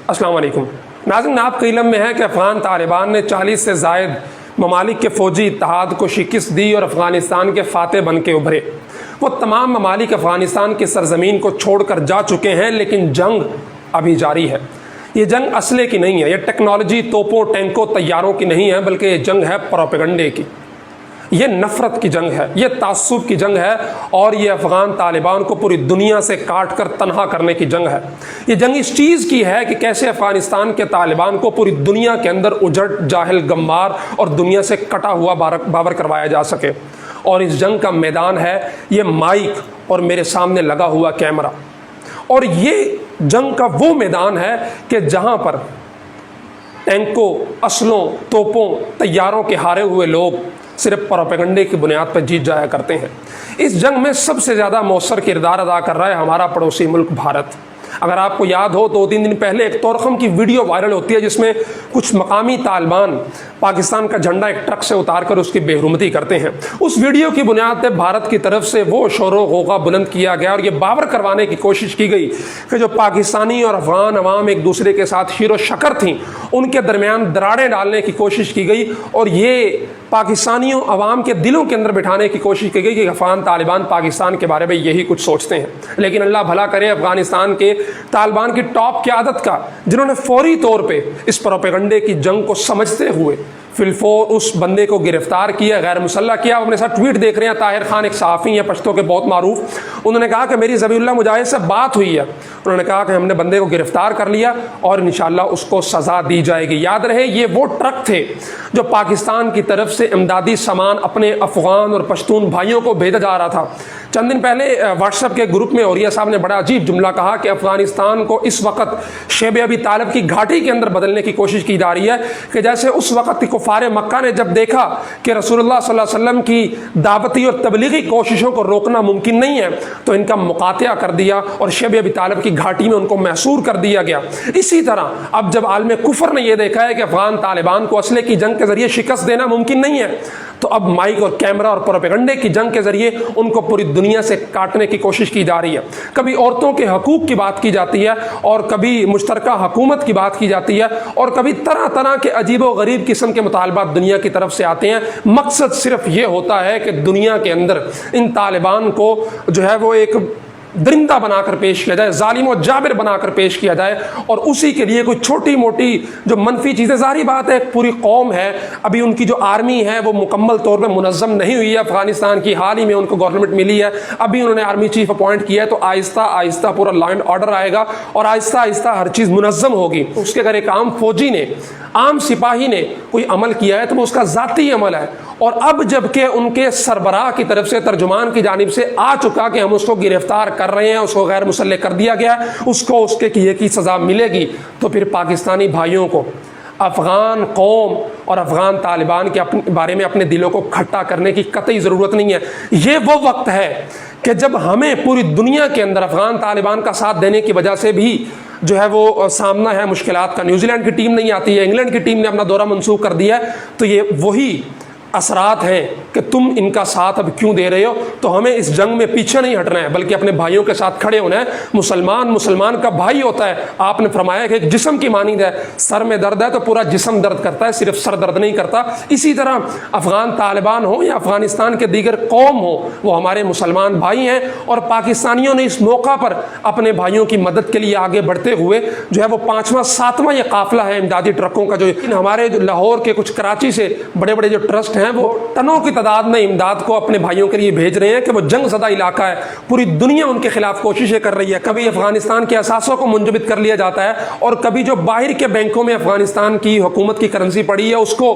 السلام علیکم ناظرین، آپ کے علم میں ہے کہ افغان طالبان نے 40 سے زائد ممالک کے فوجی اتحاد کو شکست دی اور افغانستان کے فاتح بن کے ابھرے۔ وہ تمام ممالک افغانستان کی سرزمین کو چھوڑ کر جا چکے ہیں، لیکن جنگ ابھی جاری ہے۔ یہ جنگ اسلحے کی نہیں ہے، یہ ٹیکنالوجی، توپوں، ٹینکوں، طیاروں کی نہیں ہے، بلکہ یہ جنگ ہے پروپیگنڈے کی۔ یہ نفرت کی جنگ ہے، یہ تعصب کی جنگ ہے، اور یہ افغان طالبان کو پوری دنیا سے کاٹ کر تنہا کرنے کی جنگ ہے۔ یہ جنگ اس چیز کی ہے کہ کیسے افغانستان کے طالبان کو پوری دنیا کے اندر اجڑ، جاہل، غمار اور دنیا سے کٹا ہوا باور کروایا جا سکے۔ اور اس جنگ کا میدان ہے یہ مائک اور میرے سامنے لگا ہوا کیمرہ، اور یہ جنگ کا وہ میدان ہے کہ جہاں پر ٹینکوں، اسلحوں، توپوں، طیاروں کے ہارے ہوئے لوگ صرف پروپیگنڈے کی بنیاد پر جیت جایا کرتے ہیں۔ اس جنگ میں سب سے زیادہ مؤثر کردار ادا کر رہا ہے ہمارا پڑوسی ملک بھارت۔ اگر آپ کو یاد ہو، 2-3 دن پہلے ایک طورخم کی ویڈیو وائرل ہوتی ہے جس میں کچھ مقامی طالبان پاکستان کا جھنڈا ایک ٹرک سے اتار کر اس کی بے حرمتی کرتے ہیں۔ اس ویڈیو کی بنیاد پہ بھارت کی طرف سے وہ شور و غوغا بلند کیا گیا اور یہ باور کروانے کی کوشش کی گئی کہ جو پاکستانی اور افغان عوام ایک دوسرے کے ساتھ شیر و شکر تھیں، ان کے درمیان دراڑیں ڈالنے کی کوشش کی گئی، اور یہ پاکستانیوں عوام کے دلوں کے اندر بٹھانے کی کوشش کی گئی کہ افغان طالبان پاکستان کے بارے میں یہی کچھ سوچتے ہیں۔ لیکن اللہ بھلا کرے افغانستان کے طالبان کی ٹاپ قیادت کا، جنہوں نے فوری طور پہ اس پروپیگنڈے کی جنگ کو سمجھتے ہوئے فلفور اس بندے کو گرفتار کیا، غیر مسلح کیا۔ اپنے ساتھ ٹویٹ دیکھ رہے ہیں، طاہر خان ایک صحافی ہیں پشتو کے بہت معروف، انہوں نے کہا کہ میری ذبیح اللہ مجاہد سے بات ہوئی ہے، انہوں نے کہا کہ ہم نے بندے کو گرفتار کر لیا اور انشاءاللہ اس کو سزا دی جائے گی۔ یاد رہے یہ وہ ٹرک تھے جو پاکستان کی طرف سے امدادی سامان اپنے افغان اور پشتون بھائیوں کو بھیجا جا رہا تھا۔ چند دن پہلے واٹس ایپ کے گروپ میں اوریہ صاحب نے بڑا عجیب جملہ کہا کہ افغانستان کو اس وقت شیب ابی طالب کی گھاٹی کے اندر بدلنے کی کوشش کی جا رہی ہے، کہ جیسے اس وقت کفار مکہ نے جب دیکھا کہ رسول اللہ صلی اللہ علیہ وسلم کی دعوتی اور تبلیغی کوششوں کو روکنا ممکن نہیں ہے تو ان کا مقاطعہ کر دیا اور شیب ابی طالب کی گھاٹی میں ان کو محصور کر دیا گیا۔ اسی طرح اب جب عالم کفر نے یہ دیکھا ہے کہ افغان طالبان کو اسلحے کی جنگ کے ذریعے شکست دینا ممکن نہیں ہے، تو اب مائک اور کیمرہ اور پروپیگنڈے کی جنگ کے ذریعے ان کو پوری دنیا سے کاٹنے کی کوشش کی جا رہی ہے۔ کبھی عورتوں کے حقوق کی بات کی جاتی ہے، اور کبھی مشترکہ حکومت کی بات کی جاتی ہے، اور کبھی طرح طرح کے عجیب و غریب قسم کے مطالبات دنیا کی طرف سے آتے ہیں۔ مقصد صرف یہ ہوتا ہے کہ دنیا کے اندر ان طالبان کو جو ہے وہ ایک درندہ بنا کر پیش کیا جائے، ظالم و جابر بنا کر پیش کیا جائے، اور اسی کے لیے کوئی چھوٹی موٹی جو منفی چیزیں، ظاہری بات ہے ایک پوری قوم ہے، ابھی ان کی جو آرمی ہے وہ مکمل طور پہ منظم نہیں ہوئی ہے افغانستان کی، حال ہی میں ان کو گورنمنٹ ملی ہے، ابھی انہوں نے آرمی چیف اپوائنٹ کیا ہے، تو آہستہ آہستہ پورا لا اینڈ آرڈر آئے گا اور آہستہ آہستہ ہر چیز منظم ہوگی۔ اس کے اگر ایک عام فوجی نے، عام سپاہی نے کوئی عمل کیا ہے تو وہ اس کا ذاتی عمل ہے، اور اب جب کہ ان کے سربراہ کی طرف سے، ترجمان کی جانب سے آ چکا کہ ہم اس کو گرفتار کر رہے ہیں، اس کو غیر مسلح کر دیا گیا، اس کو اس کے کیے کی سزا ملے گی، تو پھر پاکستانی بھائیوں کو افغان قوم اور افغان طالبان کے بارے میں اپنے دلوں کو کھٹا کرنے کی قطعی ضرورت نہیں ہے۔ یہ وہ وقت ہے کہ جب ہمیں پوری دنیا کے اندر افغان طالبان کا ساتھ دینے کی وجہ سے بھی جو ہے وہ سامنا ہے مشکلات کا۔ نیوزی لینڈ کی ٹیم نہیں آتی ہے، انگلینڈ کی ٹیم نے اپنا دورہ منسوخ کر دیا ہے، تو یہ وہی اثرات ہیں کہ تم ان کا ساتھ اب کیوں دے رہے ہو۔ تو ہمیں اس جنگ میں پیچھے نہیں ہٹنا ہے، بلکہ اپنے بھائیوں کے ساتھ کھڑے ہونا ہے۔ مسلمان کا بھائی ہوتا ہے، آپ نے فرمایا کہ ایک جسم کی مانند ہے، سر میں درد ہے تو پورا جسم درد کرتا ہے، صرف سر درد نہیں کرتا۔ اسی طرح افغان طالبان ہوں یا افغانستان کے دیگر قوم ہوں، وہ ہمارے مسلمان بھائی ہیں، اور پاکستانیوں نے اس موقع پر اپنے بھائیوں کی مدد کے لیے آگے بڑھتے ہوئے جو ہے وہ 5واں 7واں یہ قافلہ ہے امدادی ٹرکوں کا، جو ہمارے لاہور کے کچھ کراچی سے بڑے بڑے جو ٹرسٹ ہیں وہ ٹنوں کی تعداد میں امداد کو اپنے بھائیوں کے لیے بھیج رہے ہیں، کہ وہ جنگ زدہ علاقہ ہے، پوری دنیا ان کے خلاف کوششیں کر رہی ہے۔ کبھی افغانستان کے اثاثوں کو منجمد کر لیا جاتا ہے، اور کبھی جو باہر کے بینکوں میں افغانستان کی حکومت کی کرنسی پڑی ہے اس کو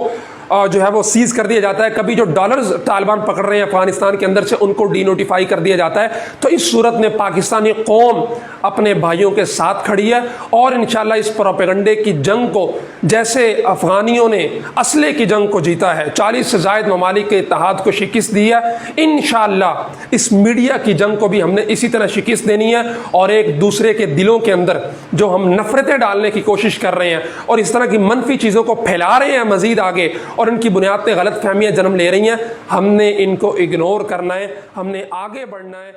جو ہے وہ سیز کر دیا جاتا ہے، کبھی جو ڈالرز طالبان پکڑ رہے ہیں افغانستان کے اندر سے ان کو ڈی نوٹیفائی کر دیا جاتا ہے۔ تو اس صورت میں پاکستانی قوم اپنے بھائیوں کے ساتھ کھڑی ہے، اور انشاءاللہ اس پروپیگنڈے کی جنگ کو، جیسے افغانیوں نے اسلحے کی جنگ کو جیتا ہے، 40 سے زائد ممالک کے اتحاد کو شکست دی ہے، انشاءاللہ اس میڈیا کی جنگ کو بھی ہم نے اسی طرح شکست دینی ہے، اور ایک دوسرے کے دلوں کے اندر جو ہم نفرتیں ڈالنے کی کوشش کر رہے ہیں اور اس طرح کی منفی چیزوں کو پھیلا رہے ہیں مزید آگے، اور ان کی بنیاد پہ غلط فہمیاں جنم لے رہی ہیں، ہم نے ان کو اگنور کرنا ہے، ہم نے آگے بڑھنا ہے۔